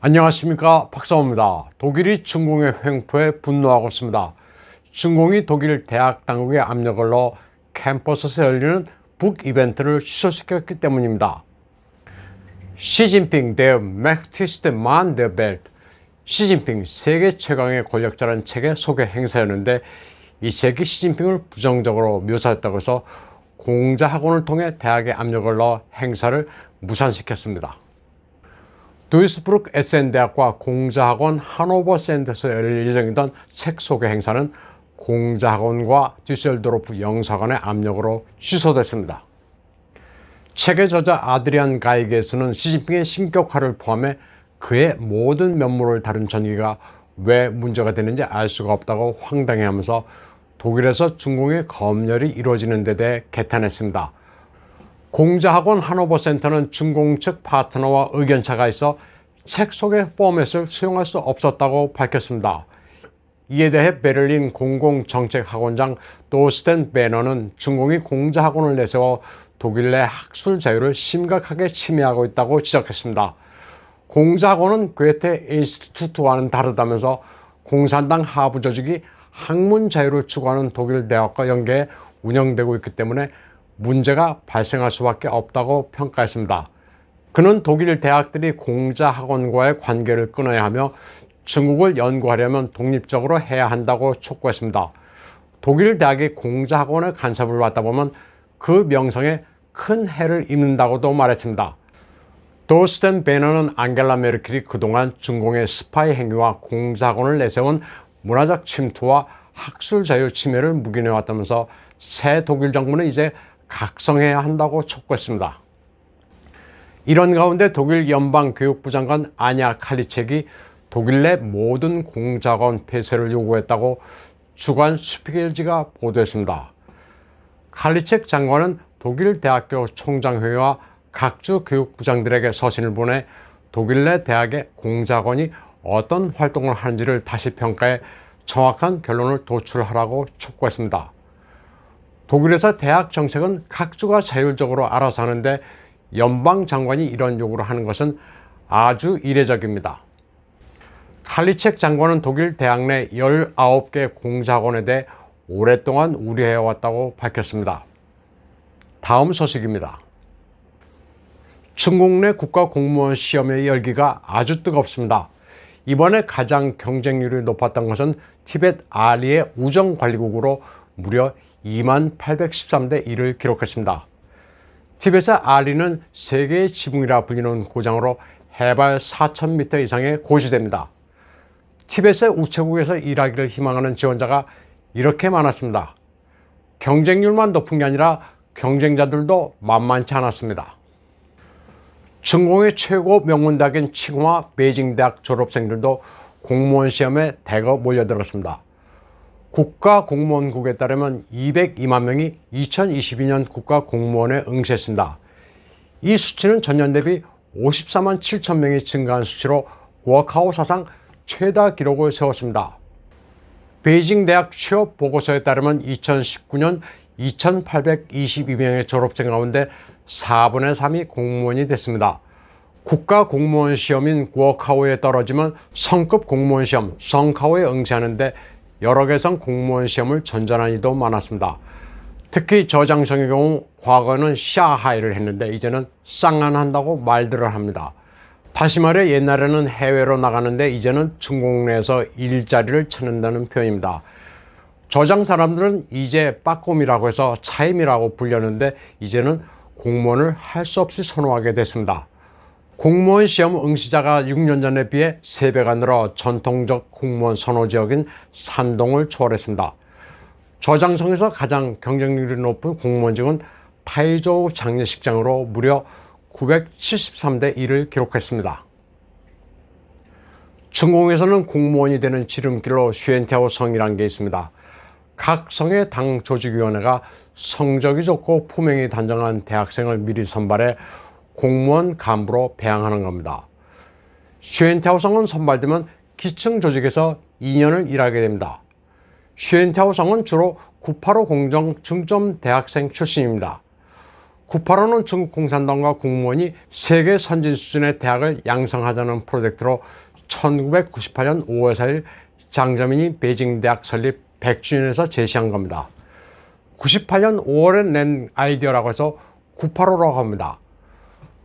안녕하십니까, 박사호입니다. 독일이 중공의 횡포에 분노하고 있습니다. 중공이 독일 대학 당국의 압력을 넣어 캠퍼스에서 열리는 북 이벤트를 취소시켰기 때문입니다. 시진핑 der mächtigste Mann der Welt, 시진핑 세계 최강의 권력자라는 책의 소개 행사였는데, 이 책이 시진핑을 부정적으로 묘사했다고 해서 공자학원을 통해 대학에 압력을 넣어 행사를 무산시켰습니다. 두이스부르크 에센대학과 공자학원 하노버 센터에서 열릴 예정이던 책 소개 행사는 공자학원과 düsseldorf 영사관의 압력으로 취소됐습니다. 책의 저자 아드리안 가이게스는 시진핑의 신격화를 포함해 그의 모든 면모를 다룬 전기가 왜 문제가 되는지 알 수가 없다고 황당해하면서 독일에서 중공의 검열이 이루어지는 데 대해 개탄했습니다. 공자학원 하노버 센터는 중공 측 파트너와 의견차가 있어 책 소개 포맷을 수용할 수 없었다고 밝혔습니다. 이에 대해 베를린 공공정책학원장 도스텐 베너는 중공이 공자학원을 내세워 독일 내 학술 자유를 심각하게 침해하고 있다고 지적했습니다. 공자학원은 괴테 인스티튜트와는 다르다면서 공산당 하부 조직이 학문 자유를 추구하는 독일 대학과 연계해 운영되고 있기 때문에 문제가 발생할 수밖에 없다고 평가했습니다. 그는 독일 대학들이 공자학원과의 관계를 끊어야 하며 중국을 연구하려면 독립적으로 해야 한다고 촉구했습니다. 독일 대학이 공자학원의 간섭을 받다 보면 그 명성에 큰 해를 입는다고도 말했습니다. 도스텐 베너는 앙겔라 메르켈이 그동안 중공의 스파이 행위와 공자학원을 내세운 문화적 침투와 학술 자유 침해를 묵인해왔다면서 새 독일 정부는 이제 각성해야 한다고 촉구했습니다. 이런 가운데 독일 연방교육부 장관 아냐 칼리첵이 독일 내 모든 공자학원 폐쇄를 요구했다고 주간 슈피겔지가 보도했습니다. 칼리첵 장관은 독일 대학교 총장회의와 각주 교육부장들에게 서신을 보내 독일 내 대학의 공자학원이 어떤 활동을 하는지를 다시 평가해 정확한 결론을 도출하라고 촉구했습니다. 독일에서 대학 정책은 각주가 자율적으로 알아서 하는데 연방장관이 이런 요구를 하는 것은 아주 이례적입니다. 칼리첵 장관은 독일 대학 내 19개 공자학원에 대해 오랫동안 우려해왔다고 밝혔습니다. 다음 소식입니다. 중국 내 국가공무원 시험의 열기가 아주 뜨겁습니다. 이번에 가장 경쟁률이 높았던 것은 티벳 아리의 우정관리국으로 무려 2813대 1을 기록했습니다. 티벳의 아리는 세계의 지붕이라 불리는 고장으로 해발 4000m 이상의 고지대입니다. 티벳의 우체국에서 일하기를 희망하는 지원자가 이렇게 많았습니다. 경쟁률만 높은 게 아니라 경쟁자들도 만만치 않았습니다. 중공의 최고 명문대학인 칭화 베이징대학 졸업생들도 공무원 시험에 대거 몰려들었습니다. 국가공무원국에 따르면 202만 명이 2022년 국가공무원에 응시했습니다. 이 수치는 전년 대비 54만 7천 명이 증가한 수치로 고아카오 사상 최다 기록을 세웠습니다. 베이징 대학 취업 보고서에 따르면 2019년 2,822명의 졸업생 가운데 4분의 3이 공무원이 됐습니다. 국가공무원 시험인 고아카오에 떨어지면 성급 공무원 시험 성카오에 응시하는데 여러 개성 공무원 시험을 전전한 이도 많았습니다. 특히 저장성의 경우 과거에는 샤하이를 했는데 이제는 쌍안한다고 말들을 합니다. 다시 말해 옛날에는 해외로 나가는데 이제는 중공 내에서 일자리를 찾는다는 표현입니다. 저장 사람들은 이제 빠꼼이라고 해서 차임이라고 불렸는데 이제는 공무원을 할 수 없이 선호하게 됐습니다. 공무원 시험 응시자가 6년 전에 비해 3배가 늘어 전통적 공무원 선호 지역인 산동을 초월했습니다. 저장성에서 가장 경쟁률이 높은 공무원직은 타이조우 장례식장으로 무려 973대 1을 기록했습니다. 중공에서는 공무원이 되는 지름길로 슈엔티아오 성이라는 게 있습니다. 각 성의 당 조직위원회가 성적이 좋고 품행이 단정한 대학생을 미리 선발해 공무원 간부로 배양하는 겁니다. 슈엔티아오 성은 선발되면 기층 조직에서 2년을 일하게 됩니다. 슈엔티아오 성은 주로 985 공정 중점 대학생 출신입니다. 985는 중국 공산당과 공무원이 세계 선진 수준의 대학을 양성하자는 프로젝트로 1998년 5월 4일 장저민이 베이징대학 설립 100주년에서 제시한 겁니다. 98년 5월에 낸 아이디어라고 해서 985라고 합니다.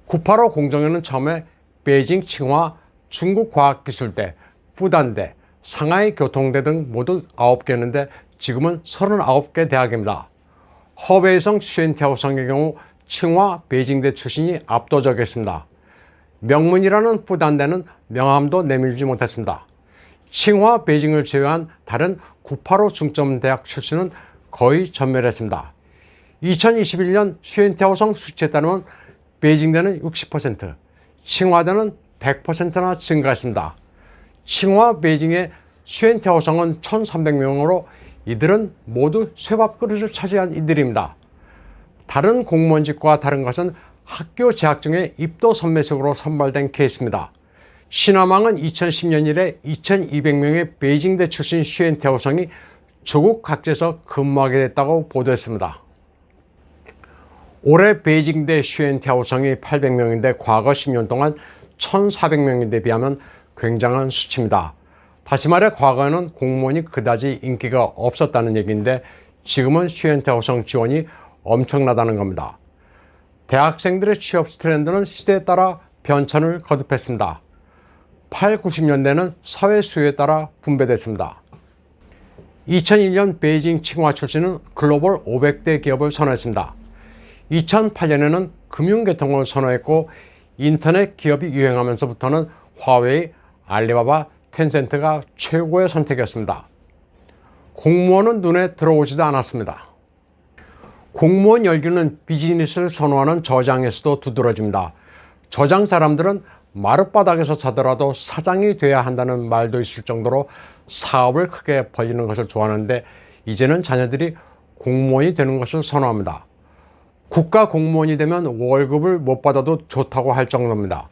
985 공정에는 처음에 베이징 칭화 중국과학기술대, 부단대, 상하이 교통대 등 모두 9개였는데 지금은 39개 대학입니다. 허베이성 슈엔티하오성의 경우 칭화 베이징대 출신이 압도적이었습니다. 명문이라는 부단대는 명함도 내밀지 못했습니다. 칭화 베이징을 제외한 다른 985 중점대학 출신은 거의 전멸했습니다. 2021년 슈엔티하오성 수치에 따르면 베이징대는 60%, 칭화대는 100%나 증가했습니다. 칭화 베이징의 슈엔티하오성은 1,300명으로 이들은 모두 쇠밥 그릇을 차지한 이들입니다. 다른 공무원직과 다른 것은 학교 재학 중에 입도 선매식으로 선발된 케이스입니다. 신화망은 2010년 이래 2200명의 베이징대 출신 슈엔티하오성이 조국 각지에서 근무하게 됐다고 보도했습니다. 올해 베이징대 슈엔티하오성이 800명인데 과거 10년 동안 1400명인데 비하면 굉장한 수치입니다. 다시 말해 과거에는 공무원이 그다지 인기가 없었다는 얘기인데 지금은 슈엔티하오성 지원이 엄청나다는 겁니다. 대학생들의 취업 트렌드는 시대에 따라 변천을 거듭했습니다. 8, 90년대는 사회 수요에 따라 분배됐습니다. 2001년 베이징 칭화 출신은 글로벌 500대 기업을 선호했습니다. 2008년에는 금융계통을 선호했고 인터넷 기업이 유행하면서부터는 화웨이, 알리바바, 텐센트가 최고의 선택이었습니다. 공무원은 눈에 들어오지도 않았습니다. 공무원 열기는 비즈니스를 선호하는 저장에서도 두드러집니다. 저장 사람들은 마룻바닥에서 자더라도 사장이 돼야 한다는 말도 있을 정도로 사업을 크게 벌리는 것을 좋아하는데 이제는 자녀들이 공무원이 되는 것을 선호합니다. 국가 공무원이 되면 월급을 못 받아도 좋다고 할 정도입니다.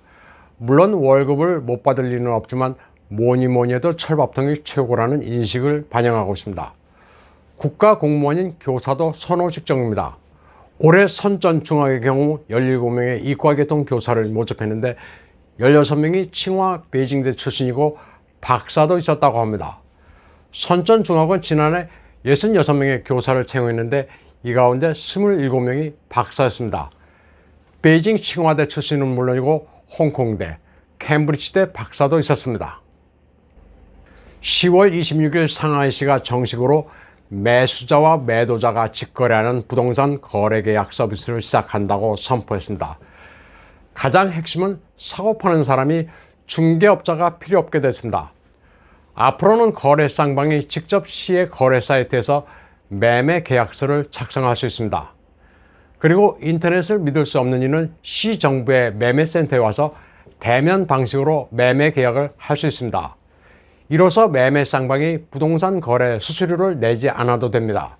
물론 월급을 못 받을 리는 없지만 뭐니 해도 철밥통이 최고라는 인식을 반영하고 있습니다. 국가 공무원인 교사도 선호직종입니다. 올해 선전중학의 경우 17명의 이과계통 교사를 모집했는데 16명이 칭화 베이징대 출신이고 박사도 있었다고 합니다. 선전중학은 지난해 66명의 교사를 채용했는데 이 가운데 27명이 박사였습니다. 베이징 칭화대 출신은 물론이고 홍콩대, 캠브리지대 박사도 있었습니다. 10월 26일 상하이시가 정식으로 매수자와 매도자가 직거래하는 부동산 거래계약 서비스를 시작한다고 선포했습니다. 가장 핵심은 사고 파는 사람이 중개업자가 필요 없게 됐습니다. 앞으로는 거래 쌍방이 직접 시의 거래 사이트에서 매매 계약서를 작성할 수 있습니다. 그리고 인터넷을 믿을 수 없는 이는 시 정부의 매매센터에 와서 대면 방식으로 매매 계약을 할 수 있습니다. 이로써 매매 쌍방이 부동산 거래 수수료를 내지 않아도 됩니다.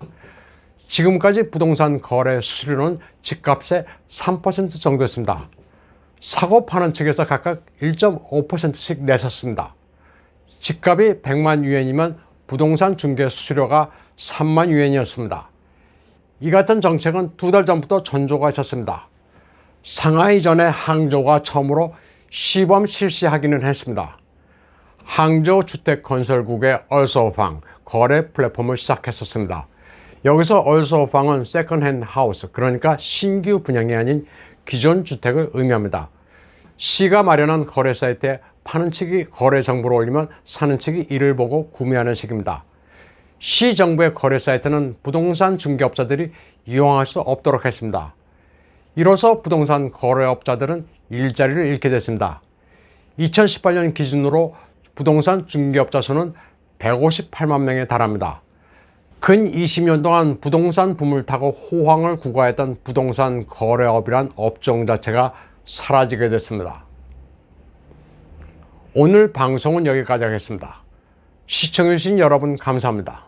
지금까지 부동산 거래 수수료는 집값의 3% 정도였습니다. 사고 파는 측에서 각각 1.5%씩 내셨습니다. 집값이 100만 유엔이면 부동산 중개 수수료가 3만 유엔이었습니다. 이 같은 정책은 2달 전부터 전조가 있었습니다. 상하이 전에 항저우가 처음으로 시범 실시하기는 했습니다. 항저우 주택건설국의 얼서우팡 거래 플랫폼을 시작했었습니다. 여기서 얼서우팡은 세컨핸드 하우스, 그러니까 신규 분양이 아닌 기존 주택을 의미합니다. 시가 마련한 거래 사이트에 파는 측이 거래 정보를 올리면 사는 측이 이를 보고 구매하는 식입니다. 시 정부의 거래 사이트는 부동산 중개업자들이 이용할 수 없도록 했습니다. 이로써 부동산 거래업자들은 일자리를 잃게 됐습니다. 2018년 기준으로 부동산 중개업자 수는 158만 명에 달합니다. 근 20년 동안 부동산 붐을 타고 호황을 구가했던 부동산 거래업이란 업종 자체가 사라지게 됐습니다. 오늘 방송은 여기까지 하겠습니다. 시청해주신 여러분 감사합니다.